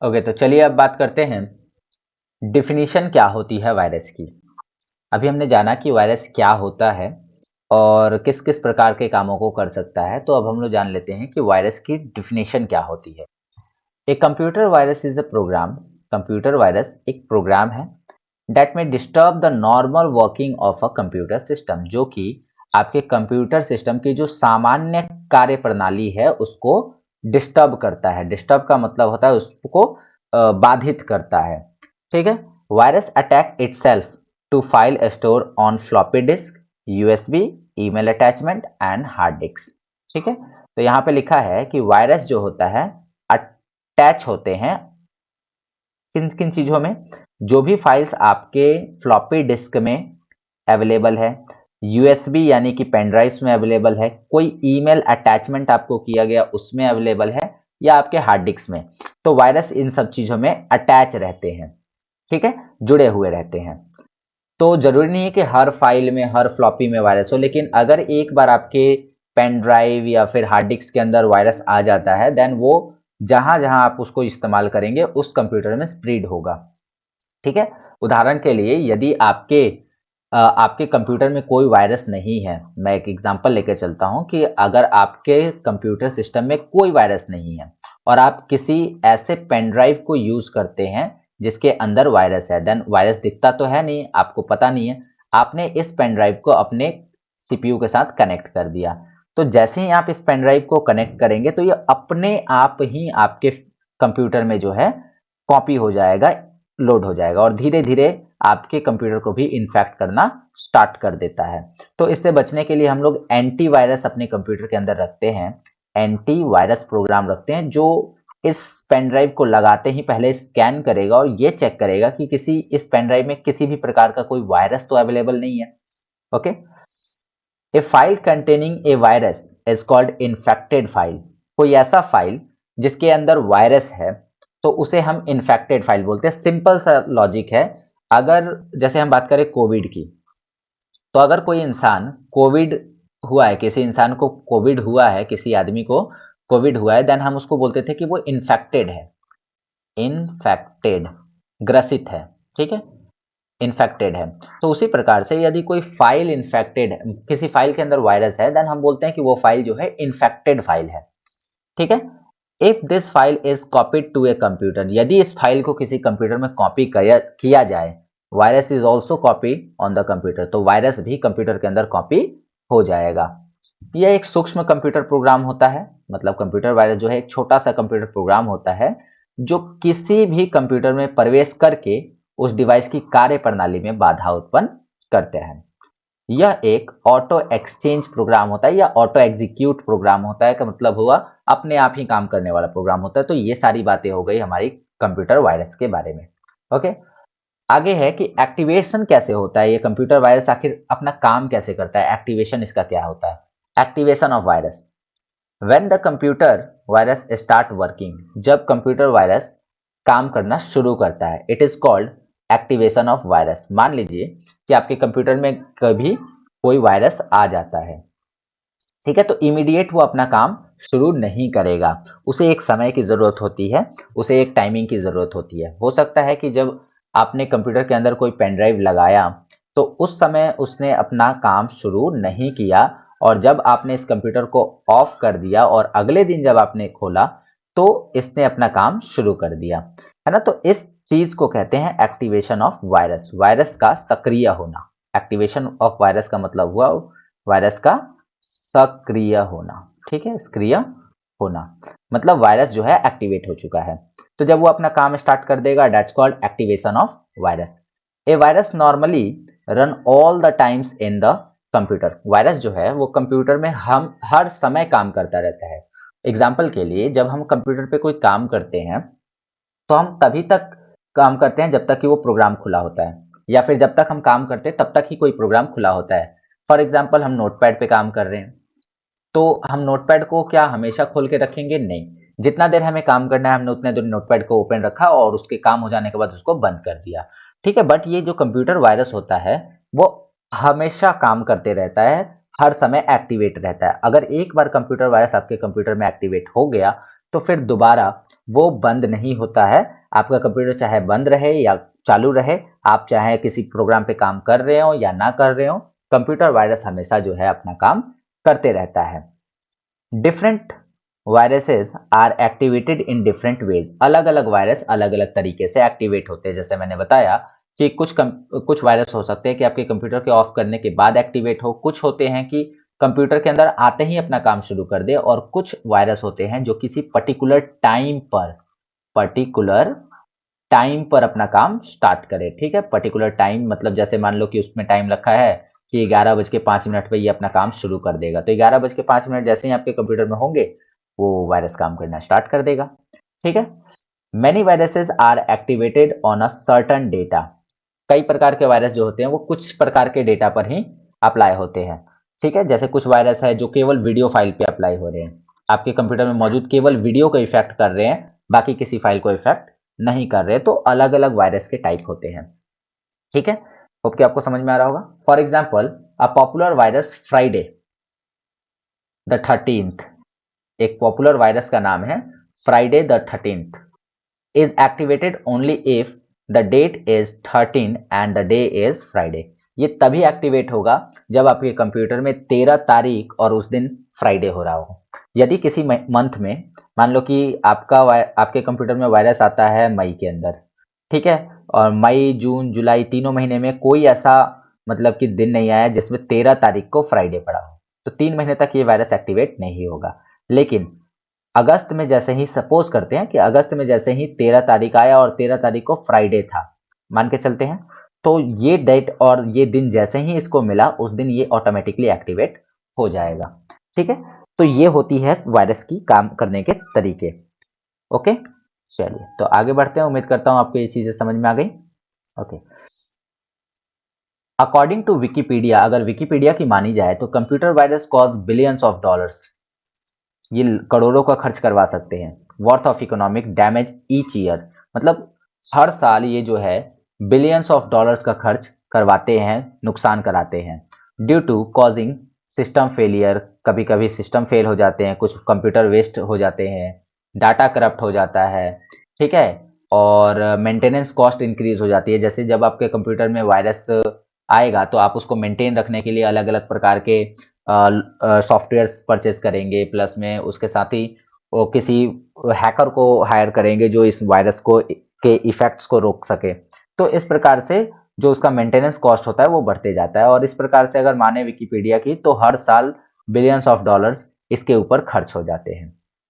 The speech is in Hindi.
ओके, तो चलिए अब बात करते हैं डिफिनीशन क्या होती है वायरस की। अभी हमने जाना कि वायरस क्या होता है और किस किस प्रकार के कामों को कर सकता है, तो अब हम लोग जान लेते हैं कि वायरस की डिफिनीशन क्या होती है। A computer virus is a program. Computer virus एक प्रोग्राम है that may disturb the normal working of a computer system, जो कि आपके कंप्यूटर सिस्टम की जो सामान्य कार्य प्रणाली है उसको डिस्टर्ब करता है। डिस्टर्ब का मतलब होता है उसको बाधित करता है। ठीक है। Virus attack itself to file store on floppy disk, USB, email attachment and hard disk. ठीक है। तो यहाँ पे लिखा है कि वायरस जो होता है अटैच होते हैं किन किन चीजों में, जो भी फाइल्स आपके फ्लॉपी डिस्क में अवेलेबल है, यूएसबी यानी कि पेन ड्राइव्स में अवेलेबल है, कोई ईमेल अटैचमेंट आपको किया गया उसमें अवेलेबल है, या आपके हार्ड डिस्क में, तो वायरस इन सब चीजों में अटैच रहते हैं। ठीक है, जुड़े हुए रहते हैं। तो जरूरी नहीं है कि हर फाइल में हर फ्लॉपी में वायरस हो, लेकिन अगर एक बार आपके पेन ड्राइव या फिर हार्ड डिस्क के अंदर वायरस आ जाता है, देन वो जहां जहां आप उसको इस्तेमाल करेंगे उस कंप्यूटर में स्प्रेड होगा। ठीक है। उदाहरण के लिए यदि आपके कंप्यूटर में कोई वायरस नहीं है, मैं एक एग्जांपल लेकर चलता हूं कि अगर आपके कंप्यूटर सिस्टम में कोई वायरस नहीं है और आप किसी ऐसे पेन ड्राइव को यूज करते हैं जिसके अंदर वायरस है, देन वायरस दिखता तो है नहीं, आपको पता नहीं है, आपने इस पेन ड्राइव को अपने सीपीयू के साथ कनेक्ट कर दिया। तो जैसे ही आप इस पेन ड्राइव को कनेक्ट करेंगे तो ये अपने आप ही आपके कंप्यूटर में जो है कॉपी हो जाएगा, लोड हो जाएगा और धीरे धीरे आपके कंप्यूटर को भी इन्फेक्ट करना स्टार्ट कर देता है। तो इससे बचने के लिए हम लोग एंटीवायरस अपने कंप्यूटर के अंदर रखते हैं, एंटीवायरस प्रोग्राम रखते हैं जो इस पेन ड्राइव को लगाते ही पहले स्कैन करेगा और ये चेक करेगा कि इस पेन ड्राइव में किसी भी प्रकार का कोई वायरस तो अवेलेबल नहीं है। Okay. A file containing A virus is called infected file. कोई ऐसा फाइल जिसके अंदर वायरस है तो उसे हम इन्फेक्टेड फाइल बोलते हैं। सिंपल सा लॉजिक है। अगर जैसे हम बात करें कोविड की, तो अगर कोई इंसान कोविड हुआ है, किसी इंसान को कोविड हुआ है, किसी आदमी को कोविड हुआ है, देन हम उसको बोलते थे कि वो इन्फेक्टेड है। इन्फेक्टेड, ग्रसित है। ठीक है, इन्फेक्टेड है। तो उसी प्रकार से यदि कोई फाइल इन्फेक्टेड है, किसी फाइल के अंदर वायरस है, देन हम बोलते हैं कि वो फाइल जो है इन्फेक्टेड फाइल है। ठीक है। If this file is copied to a computer, यदि इस फाइल को किसी कंप्यूटर में कॉपी किया जाए, virus is also copy on the computer, तो वायरस भी कंप्यूटर के अंदर कॉपी हो जाएगा। यह एक सूक्ष्म कंप्यूटर प्रोग्राम होता है, मतलब कंप्यूटर वायरस जो है एक छोटा सा कंप्यूटर प्रोग्राम होता है जो किसी भी कंप्यूटर में प्रवेश करके उस डिवाइस की कार्य प्रणाली में बाधा उत्पन्न करते हैं। यह एक ऑटो एक्सचेंज प्रोग्राम होता है या ऑटो एग्जीक्यूट प्रोग्राम होता है, का मतलब हुआ अपने आप ही काम करने वाला प्रोग्राम होता है। तो ये सारी बातें हो गई हमारी कंप्यूटर वायरस के बारे में। ओके। आगे है कि एक्टिवेशन कैसे होता है, ये कंप्यूटर वायरस आखिर अपना काम कैसे करता है, एक्टिवेशन इसका क्या होता है। Activation of virus, when the computer virus start working, जब कंप्यूटर वायरस काम करना शुरू करता है, it is called activation of virus. मान लीजिए कि आपके कंप्यूटर में कभी कोई वायरस आ जाता है, ठीक है, तो इमीडिएट वो अपना काम शुरू नहीं करेगा, उसे एक समय की जरूरत होती है, उसे एक टाइमिंग की जरूरत होती है। हो सकता है कि जब आपने कंप्यूटर के अंदर कोई पेन ड्राइव लगाया तो उस समय उसने अपना काम शुरू नहीं किया, और जब आपने इस कंप्यूटर को ऑफ कर दिया और अगले दिन जब आपने खोला तो इसने अपना काम शुरू कर दिया, है ना। तो इस चीज को कहते हैं एक्टिवेशन ऑफ वायरस, वायरस का सक्रिय होना। एक्टिवेशन ऑफ वायरस का मतलब हुआ वायरस का सक्रिय होना। ठीक है, सक्रिय होना मतलब वायरस जो है एक्टिवेट हो चुका है। तो जब वो अपना काम स्टार्ट कर देगा, that's called activation of virus. A virus normally run all the times in the computer. Virus जो है वो कंप्यूटर में हम हर समय काम करता रहता है। एग्जाम्पल के लिए, जब हम कंप्यूटर पे कोई काम करते हैं तो हम तभी तक काम करते हैं जब तक कि वो प्रोग्राम खुला होता है, या फिर जब तक हम काम करते हैं तब तक ही कोई प्रोग्राम खुला होता है। फॉर एग्जाम्पल, हम नोटपैड पे काम कर रहे हैं तो हम नोटपैड को क्या हमेशा खोल के रखेंगे? नहीं। जितना देर हमें काम करना है हमने उतने देर नोटपैड को ओपन रखा और उसके काम हो जाने के बाद उसको बंद कर दिया। ठीक है, बट ये जो कंप्यूटर वायरस होता है वो हमेशा काम करते रहता है, हर समय एक्टिवेट रहता है। अगर एक बार कंप्यूटर वायरस आपके कंप्यूटर में एक्टिवेट हो गया तो फिर दोबारा वो बंद नहीं होता है। आपका कंप्यूटर चाहे बंद रहे या चालू रहे, आप चाहे किसी प्रोग्राम पे काम कर रहे हो या ना कर रहे हो, कंप्यूटर वायरस हमेशा जो है अपना काम करते रहता है। Different viruses are activated in different ways. अलग अलग वायरस अलग अलग तरीके से एक्टिवेट होते हैं। जैसे मैंने बताया कि कुछ वायरस हो सकते हैं कि आपके कंप्यूटर के ऑफ करने के बाद एक्टिवेट हो, कुछ होते हैं कि कंप्यूटर के अंदर आते ही अपना काम शुरू कर दे, और कुछ वायरस होते हैं जो किसी पर्टिकुलर टाइम पर अपना काम स्टार्ट करे। ठीक है, पर्टिकुलर टाइम मतलब जैसे मान लो कि उसमें टाइम रखा है कि 11:05 पे ये अपना काम शुरू कर देगा, तो 11:05 जैसे ही आपके कंप्यूटर में होंगे वो वायरस काम करना स्टार्ट कर देगा। ठीक है, many viruses are activated on a certain data. कई प्रकार के वायरस जो होते हैं वो कुछ प्रकार के डेटा पर ही अप्लाई होते हैं। ठीक है, जैसे कुछ वायरस है जो केवल वीडियो फाइल पे अप्लाई हो रहे हैं, आपके कंप्यूटर में मौजूद केवल वीडियो को इफेक्ट कर रहे हैं, बाकी किसी फाइल को इफेक्ट नहीं कर रहे। तो अलग अलग वायरस के टाइप होते हैं। ठीक है, होप कि आपको समझ में आ रहा होगा। For example, a popular virus Friday the 13th, एक पॉपुलर वायरस का नाम है Friday the 13th, is activated only if the date is 13 and the day is Friday. ये तभी एक्टिवेट होगा जब आपके कंप्यूटर में 13 तारीख और उस दिन फ्राइडे हो रहा हो। यदि किसी मंथ में, मान लो कि आपके कंप्यूटर में वायरस आता है मई के अंदर, ठीक है, और मई जून जुलाई तीनों महीने में कोई ऐसा मतलब कि दिन नहीं आया जिसमें 13 तारीख को फ्राइडे पड़ा हो, तो 3 महीने तक ये वायरस एक्टिवेट नहीं होगा। लेकिन अगस्त में जैसे ही, सपोज करते हैं कि अगस्त में जैसे ही 13 तारीख आया और 13 तारीख को फ्राइडे था, मान के चलते हैं, तो ये डेट और ये दिन जैसे ही इसको मिला उस दिन ये ऑटोमेटिकली एक्टिवेट हो जाएगा। ठीक है, तो ये होती है वायरस की काम करने के तरीके। ओके, चलिए तो आगे बढ़ते हैं। उम्मीद करता हूं आपको ये चीजें समझ में आ गई। ओके, अकॉर्डिंग टू विकीपीडिया, अगर विकीपीडिया की मानी जाए तो computer virus cause billions of dollars, ये करोड़ों का खर्च करवा सकते हैं, worth of economic damage each year, मतलब हर साल ये जो है बिलियंस ऑफ डॉलर्स का खर्च करवाते हैं, नुकसान कराते हैं। Due to causing system failure, कभी कभी सिस्टम फेल हो जाते हैं, कुछ कंप्यूटर वेस्ट हो जाते हैं, डाटा करप्ट हो जाता है। ठीक है, और मेंटेनेंस कॉस्ट इंक्रीज हो जाती है। जैसे जब आपके कंप्यूटर में वायरस आएगा तो आप उसको मेंटेन रखने के लिए अलग अलग प्रकार के सॉफ्टवेयर्स परचेज करेंगे, प्लस में उसके साथ ही वो किसी हैकर को हायर करेंगे जो इस वायरस को के इफेक्ट्स को रोक सके। तो इस प्रकार से जो उसका मेंटेनेंस कॉस्ट होता है वो बढ़ते जाता है, और इस प्रकार से अगर माने विकिपीडिया की तो हर साल बिलियंस ऑफ डॉलर्स इसके ऊपर खर्च हो जाते हैं।